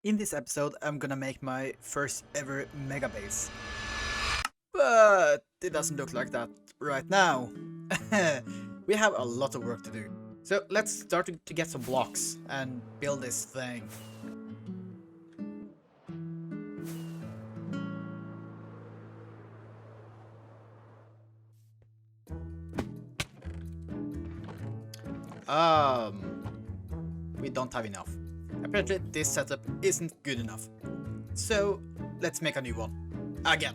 In this episode, I'm gonna make my first ever mega base. But it doesn't look like that right now. We have a lot of work to do. So let's start to get some blocks and build this thing. We don't have enough. Apparently this setup isn't good enough. So let's make a new one. Again.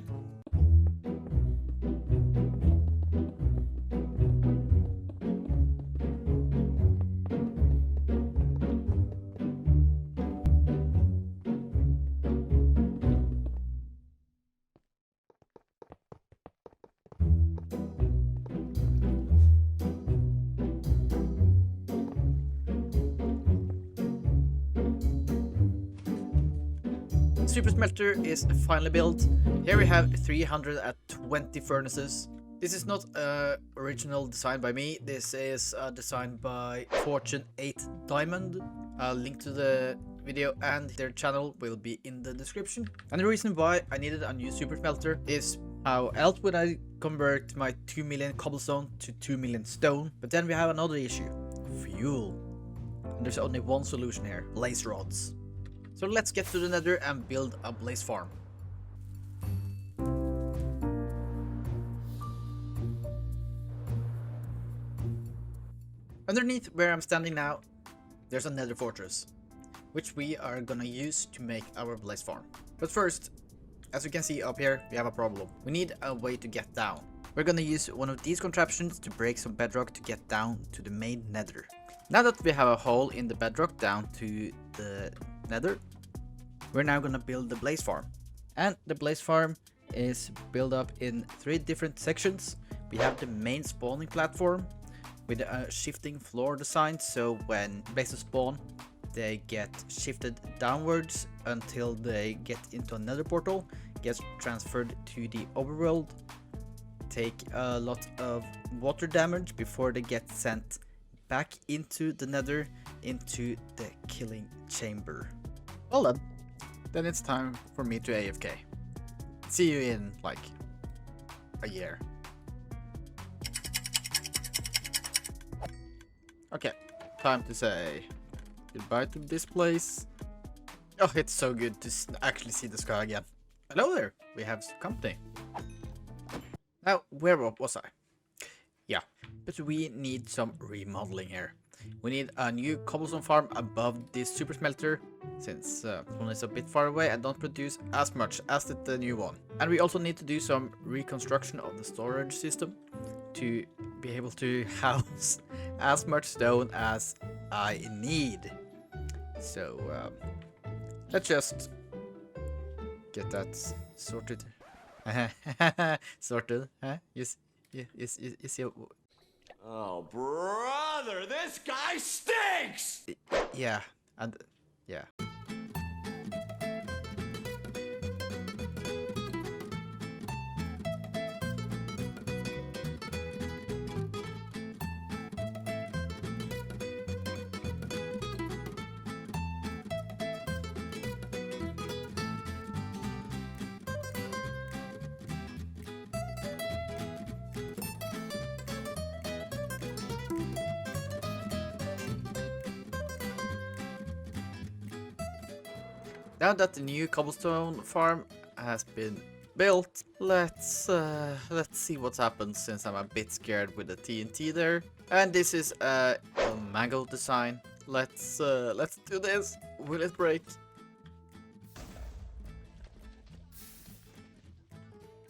Super Smelter is finally built. Here we have 320 furnaces. This is not a original design by me. This is a design by Fortune 8 Diamond. I'll link to the video and their channel will be in the description. And the reason why I needed a new Super Smelter is how else would I convert my 2 million cobblestone to 2 million stone? But then we have another issue. Fuel. And there's only one solution here. Blaze rods. So let's get to the nether and build a blaze farm. Underneath where I'm standing now, there's a nether fortress, which we are gonna use to make our blaze farm. But first, as you can see up here, we have a problem. We need a way to get down. We're gonna use one of these contraptions to break some bedrock to get down to the main nether. Now that we have a hole in the bedrock down to the nether, we're now gonna build the blaze farm. And the blaze farm is built up in 3 different sections. We have the main spawning platform with a shifting floor design, so when blazes spawn, they get shifted downwards until they get into another portal, gets transferred to the overworld, take a lot of water damage before they get sent back into the nether, into the killing chamber. Well then it's time for me to AFK. See you in like a year. Okay, time to say goodbye to this place. Oh, it's so good to actually see the sky again. Hello there, we have some company. Now, where was I? Yeah, but we need some remodeling here. We need a new cobblestone farm above this super smelter, since one is a bit far away and don't produce as much as the new one. And we also need to do some reconstruction of the storage system to be able to house as much stone as I need. So let's just get that sorted. Sorted, huh? Yes. Oh, brother, this guy stinks! Yeah, and yeah. Now that the new cobblestone farm has been built, let's see what's happened, since I'm a bit scared with the TNT there. And this is a mango design. Let's do this. Will it break?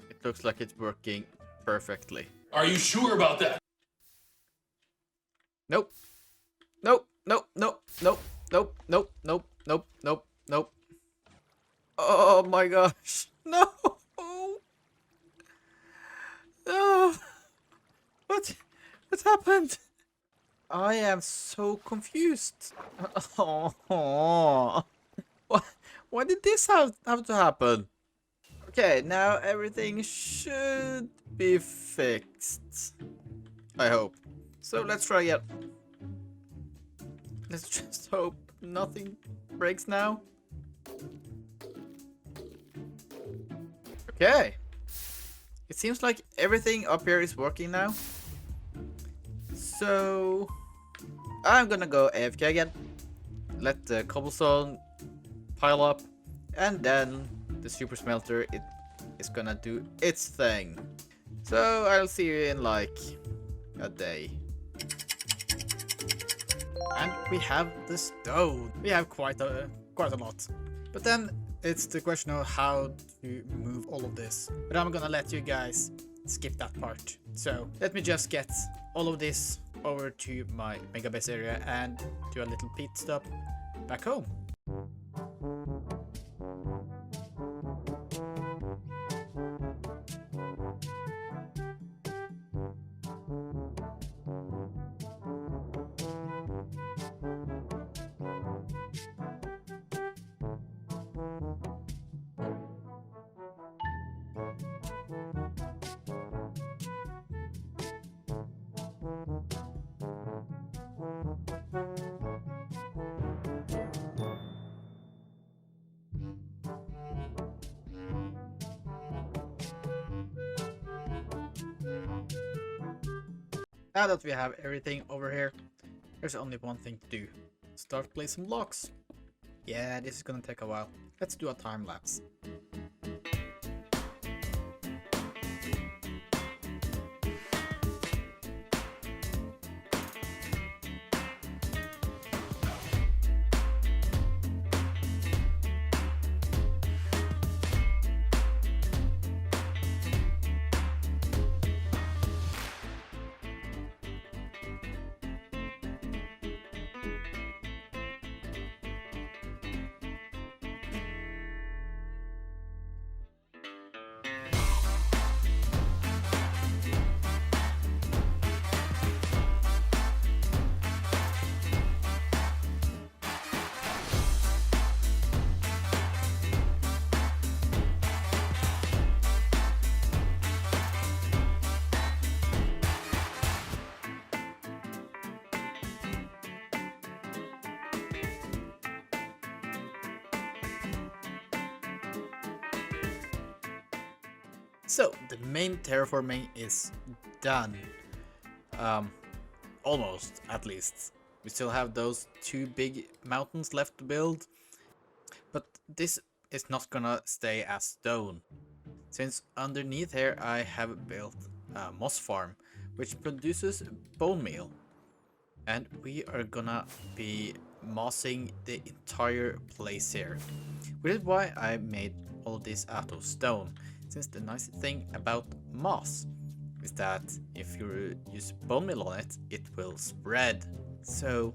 It looks like it's working perfectly. Are you sure about that? Nope. Nope. Nope. Nope. Nope. Nope. Nope. Nope. Nope. Nope. Nope. Oh my gosh. No. No. What happened? I am so confused. Oh. Why did this have to happen? Okay, now everything should be fixed. I hope. So let's try again. Let's just hope nothing breaks now. Okay. It seems like everything up here is working now. So I'm gonna go AFK again. Let the cobblestone pile up, and then the super smelter it is gonna do its thing. So I'll see you in like a day. And we have the stone. We have quite a lot. But then it's the question of how to move all of this. But I'm gonna let you guys skip that part. So let me just get all of this over to my Megga base area and do a little pit stop back home. Now that we have everything over here, there's only one thing to do. Start placing blocks. Yeah, this is gonna take a while. Let's do a time lapse. So the main terraforming is done. Almost, at least. We still have those two big mountains left to build. But this is not gonna stay as stone. Since underneath here I have built a moss farm, which produces bone meal. And we are gonna be mossing the entire place here. Which is why I made all this out of stone. Since the nice thing about moss is that if you use bone meal on it, it will spread. So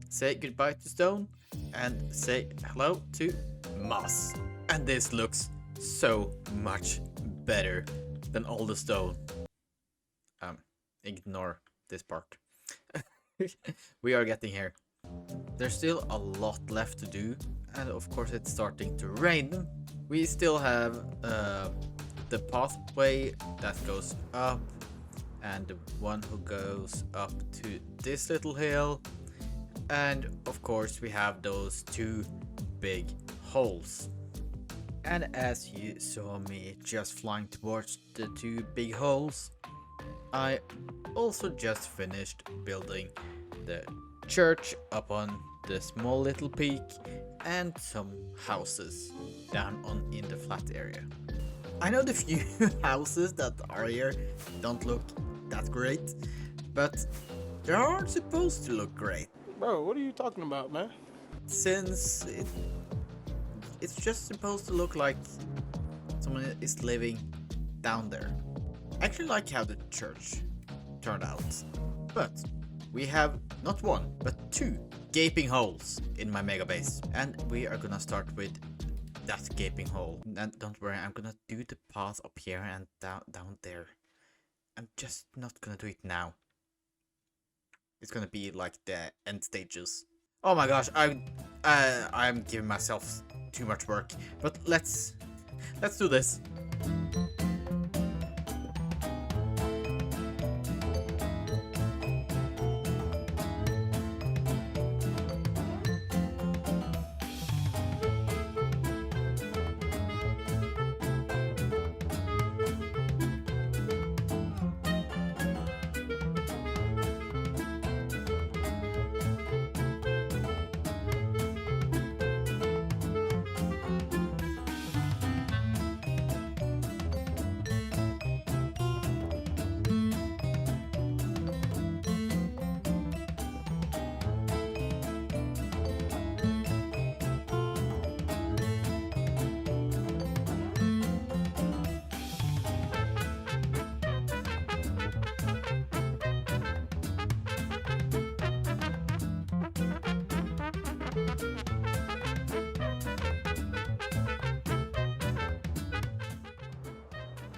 say goodbye to stone and say hello to moss. And this looks so much better than all the stone. Ignore this part. We are getting here. There's still a lot left to do, and of course it's starting to rain. We still have the pathway that goes up, and the one who goes up to this little hill, and of course we have those two big holes. And as you saw me just flying towards the two big holes, I also just finished building the church up on the small little peak and some houses down on in the flat area. I know the few houses that are here don't look that great, but they aren't supposed to look great. Bro, what are you talking about, man? Since it's just supposed to look like someone is living down there. I actually like how the church turned out, but we have not one, but two gaping holes in my Megga base, and we are gonna start with that gaping hole. And don't worry, I'm gonna do the path up here and down there. I'm just not gonna do it now. It's gonna be like the end stages. Oh my gosh, I'm giving myself too much work, but let's do this.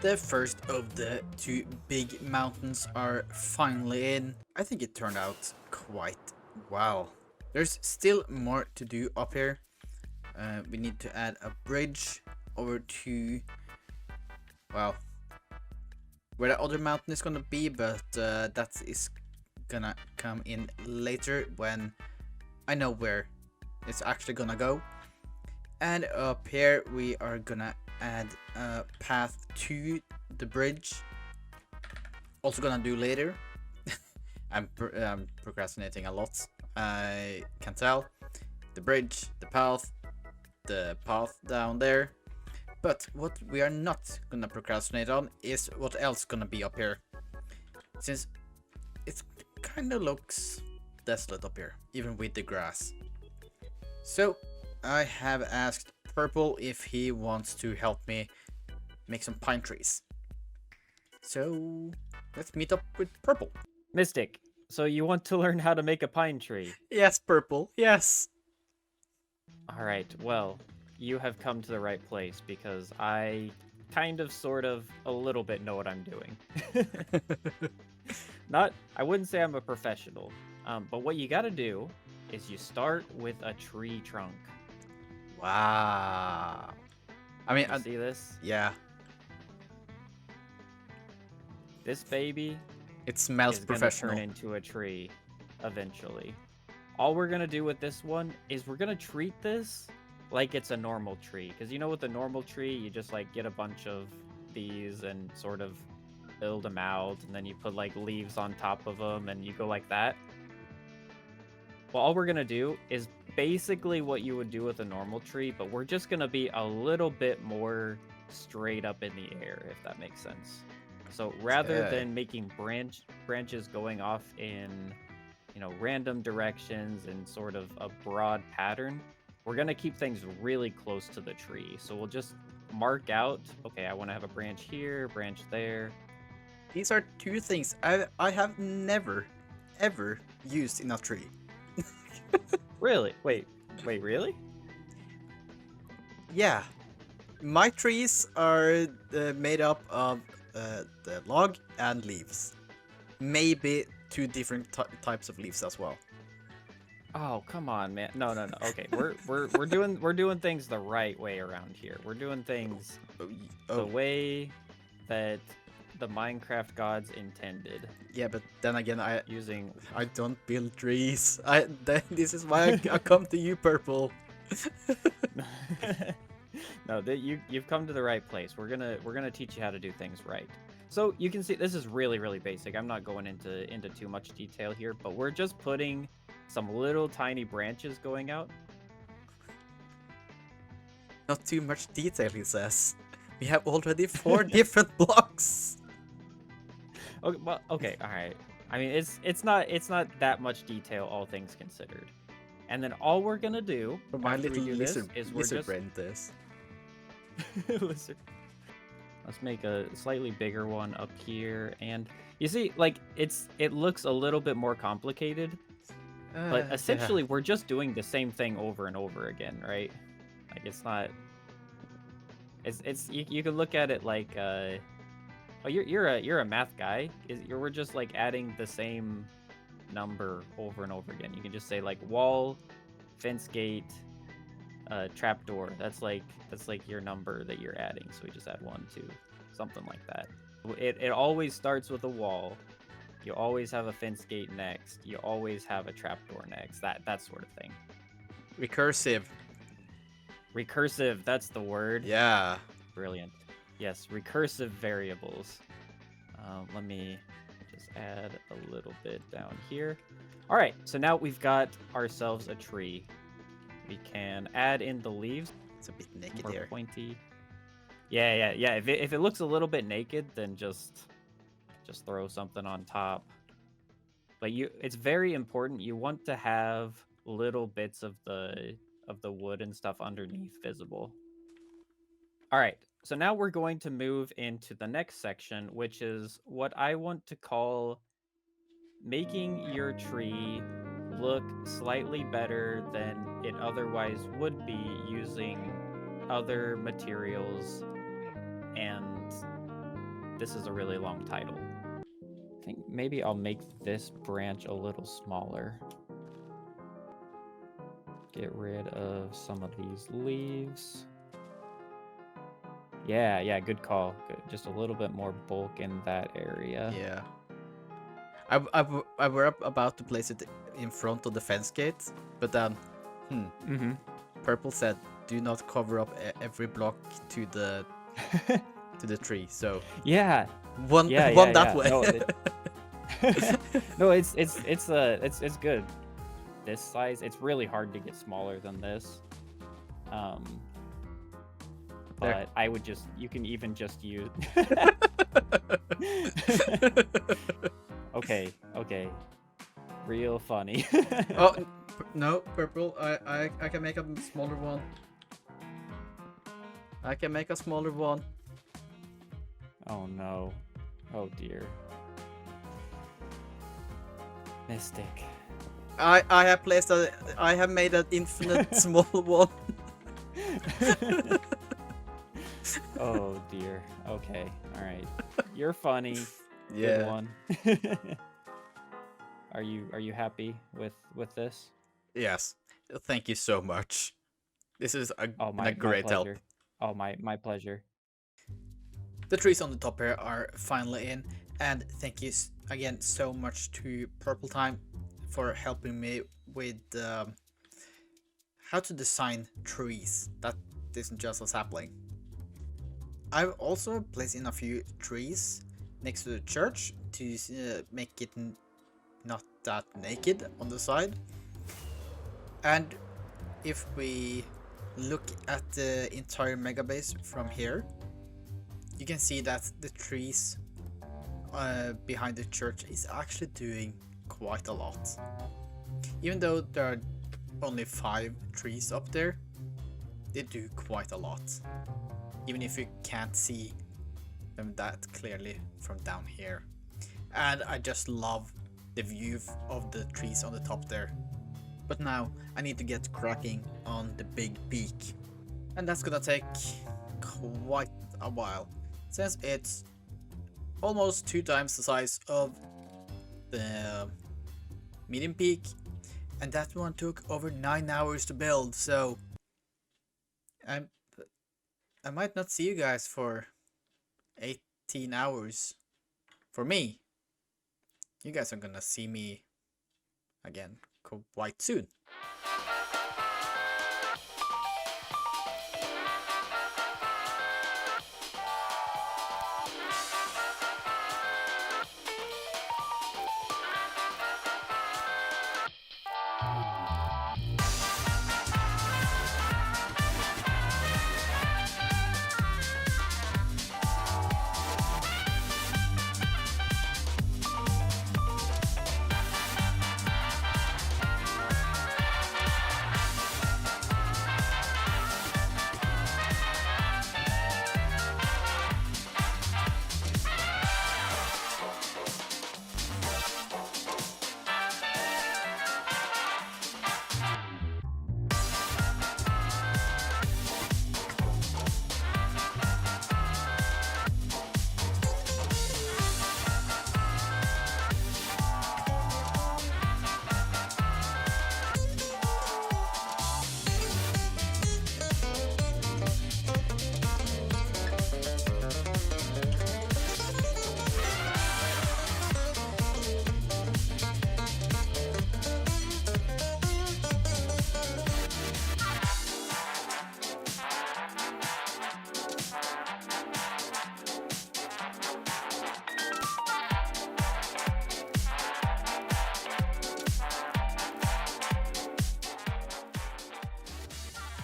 The first of the two big mountains are finally in. I think it turned out quite well. There's still more to do up here. We need to add a bridge over to, well, where the other mountain is gonna be, but that is gonna come in later when I know where it's actually gonna go. And up here we are gonna add a path to the bridge. Also gonna do later. I'm procrastinating a lot, I can tell. The bridge, the path down there. But what we are not gonna procrastinate on is what else gonna be up here, since it kind of looks desolate up here, even with the grass. So I have asked Purple if he wants to help me make some pine trees. So let's meet up with Purple. Mystic, so you want to learn how to make a pine tree? Yes, Purple, yes. Alright, well, you have come to the right place because I kind of, sort of, a little bit know what I'm doing. I wouldn't say I'm a professional, but what you gotta do is you start with a tree trunk. Wow. I mean, See this? yeah. This baby It smells is gonna professional. turn into a tree eventually. All we're gonna do with this one is we're gonna treat this like it's a normal tree. Because you know with a normal tree, you just like get a bunch of these and sort of build them out, and then you put like leaves on top of them and you go like that. Well, all we're gonna do is basically what you would do with a normal tree, but we're just gonna be a little bit more straight up in the air, if that makes sense. So rather than making branches going off in, you know, random directions and sort of a broad pattern, we're gonna keep things really close to the tree. So we'll just mark out, okay, I want to have a branch here, branch there. These are two things I have never, ever used in a tree. Really? Wait, really? Yeah. My trees are made up of the log and leaves. Maybe two different types of leaves as well. Oh, come on, man. No. Okay, we're doing things the right way around here. We're doing things the way that the Minecraft gods intended. Yeah, but then again, I don't build trees. This is why I come to you, Purple. No, you've come to the right place. We're gonna teach you how to do things right. So you can see this is really basic. I'm not going into too much detail here, but we're just putting some little tiny branches going out. Not too much detail, he says. We have already 4 different blocks. Okay, well, okay, all right. I mean, it's not that much detail, all things considered. And then all we're gonna do My after little we do this lizard, is we're lizard just brain this. lizard. Let's make a slightly bigger one up here, and you see, like it looks a little bit more complicated, but essentially we're just doing the same thing over and over again, right? Like it's not. It's you can look at it like oh, you're a math guy. We're just like adding the same number over and over again. You can just say like wall, fence gate, trapdoor. That's like your number that you're adding. So we just add 1, 2, something like that. It always starts with a wall. You always have a fence gate next. You always have a trapdoor next. That sort of thing. Recursive. Recursive. That's the word. Yeah. Brilliant. Yes, recursive variables. Let me just add a little bit down here. All right, so now we've got ourselves a tree. We can add in the leaves. It's a bit naked More here. pointy. Yeah. If it looks a little bit naked, then just throw something on top. But it's very important. You want to have little bits of the wood and stuff underneath visible. All right. So now we're going to move into the next section, which is what I want to call making your tree look slightly better than it otherwise would be using other materials and this is a really long title. I think maybe I'll make this branch a little smaller. Get rid of some of these leaves. Yeah, good call. Good. Just a little bit more bulk in that area. Yeah. I were about to place it in front of the fence gate, but then, Purple said, "Do not cover up every block to the tree." So yeah, one that way. No, it's good. This size, it's really hard to get smaller than this. But I would you can even just use. Okay. Real funny. Oh no, Purple. I can make a smaller one. I can make a smaller one. Oh no. Oh dear. Mystic. I have made an infinite small one. Oh dear. Okay. All right. You're funny. Yeah. Good one. Are you happy with this? Yes. Thank you so much. This is a My great help. pleasure. Oh, my pleasure. The trees on the top here are finally in, and thank you again so much to Purple Time for helping me with how to design trees that isn't just a sapling. I've also placed in a few trees next to the church to make it not that naked on the side. And if we look at the entire Megga base from here, you can see that the trees behind the church is actually doing quite a lot. Even though there are only 5 trees up there, they do quite a lot. Even if you can't see them that clearly from down here. And I just love the view of the trees on the top there. But now I need to get cracking on the big peak. And that's gonna take quite a while, since it's almost 2 times the size of the medium peak, and that one took over 9 hours to build. So I might not see you guys for 18 hours. For me, you guys are gonna see me again quite soon.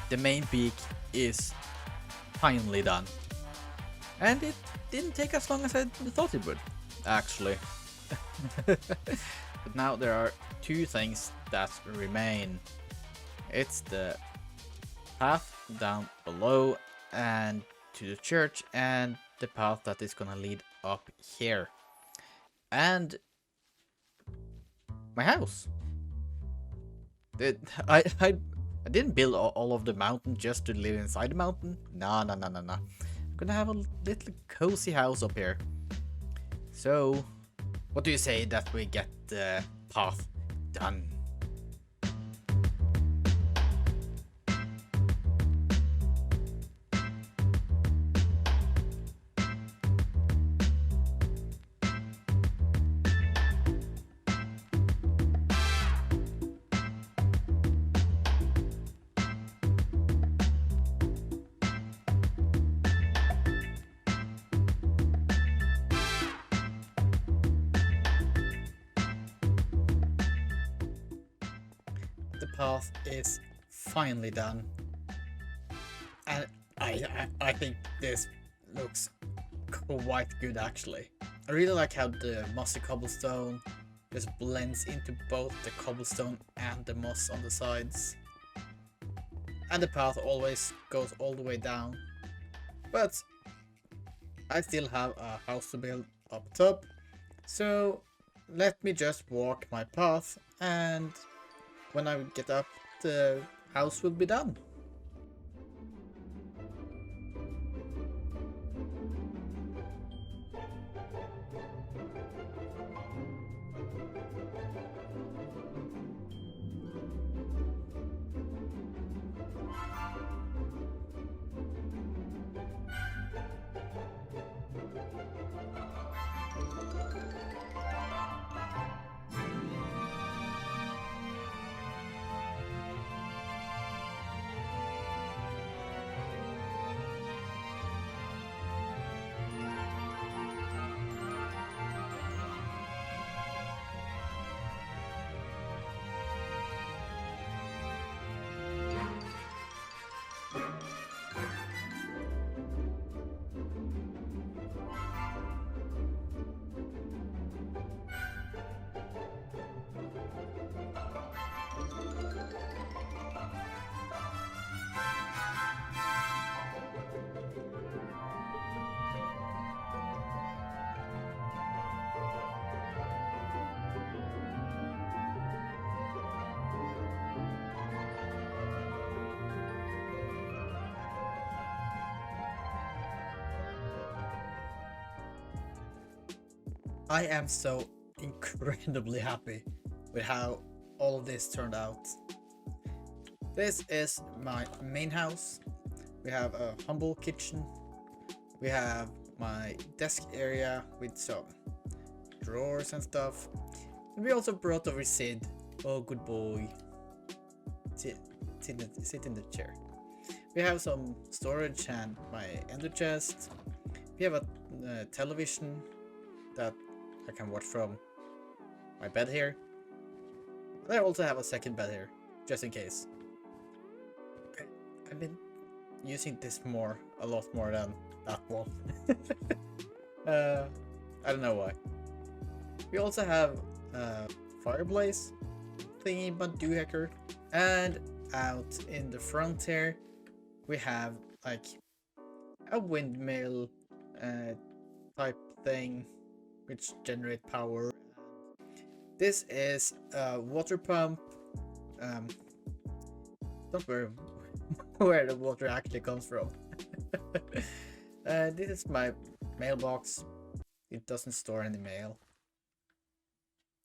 The main peak is finally done. And it didn't take as long as I thought it would, actually. But now there are 2 things that remain. It's the path down below and to the church, and the path that is gonna lead up here. And my house. I didn't build all of the mountain just to live inside the mountain. No. gonna have a little cozy house up here. So, what do you say that we get the path done? The path is finally done, and I think this looks quite good actually. I really like how the mossy cobblestone just blends into both the cobblestone and the moss on the sides, and the path always goes all the way down. But I still have a house to build up top, so let me just walk my path, and when I get up, the house will be done. I am so incredibly happy with how all of this turned out. This is my main house. We have a humble kitchen. We have my desk area with some drawers and stuff. And we also brought over Sid. Oh, good boy. Sit in the chair. We have some storage and my ender chest. We have a television that I can watch from my bed here. And I also have a second bed here, just in case. I've been using this a lot more than that one. I don't know why. We also have a fireplace thingy but doohickey, and out in the front here we have like a windmill type thing which generate power. This is a water pump. Don't worry where the water actually comes from. This is my mailbox. It doesn't store any mail.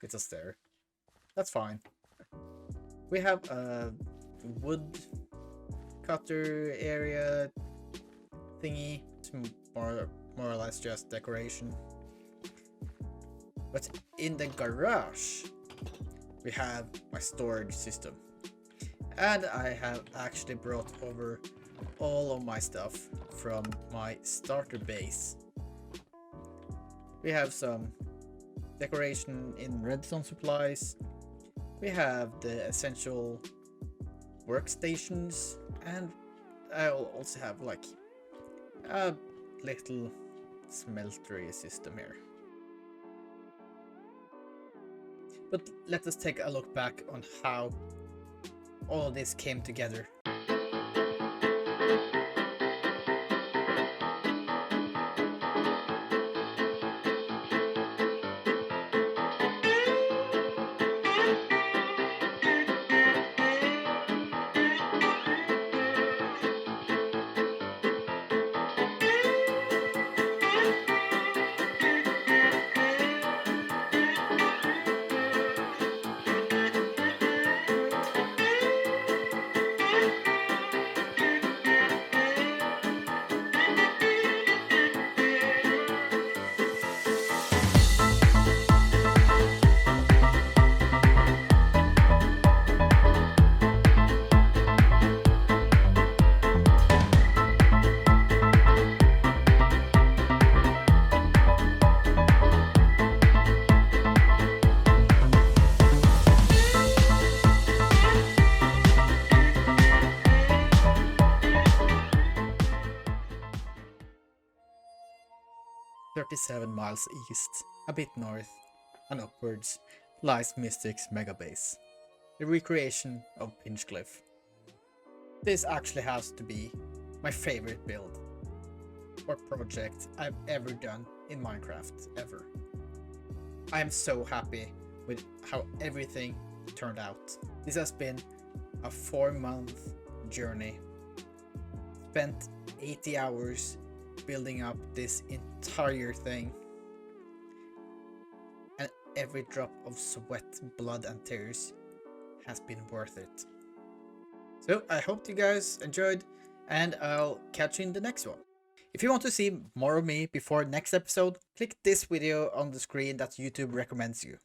It's just there. That's fine. We have a wood cutter area thingy. It's more or less just decoration. But in the garage, we have my storage system. And I have actually brought over all of my stuff from my starter base. We have some decoration in redstone supplies. We have the essential workstations, and I'll also have like a little smeltery system here. But let us take a look back on how all of this came together. 37 miles east, a bit north, and upwards, lies Mystic's Megga base, the recreation of Pinchcliffe. This actually has to be my favorite build or project I've ever done in Minecraft, ever. I am so happy with how everything turned out. This has been a 4-month journey. Spent 80 hours building up this entire thing. And every drop of sweat, blood and tears has been worth it. So I hope you guys enjoyed, and I'll catch you in the next one. If you want to see more of me before next episode, click this video on the screen that YouTube recommends you.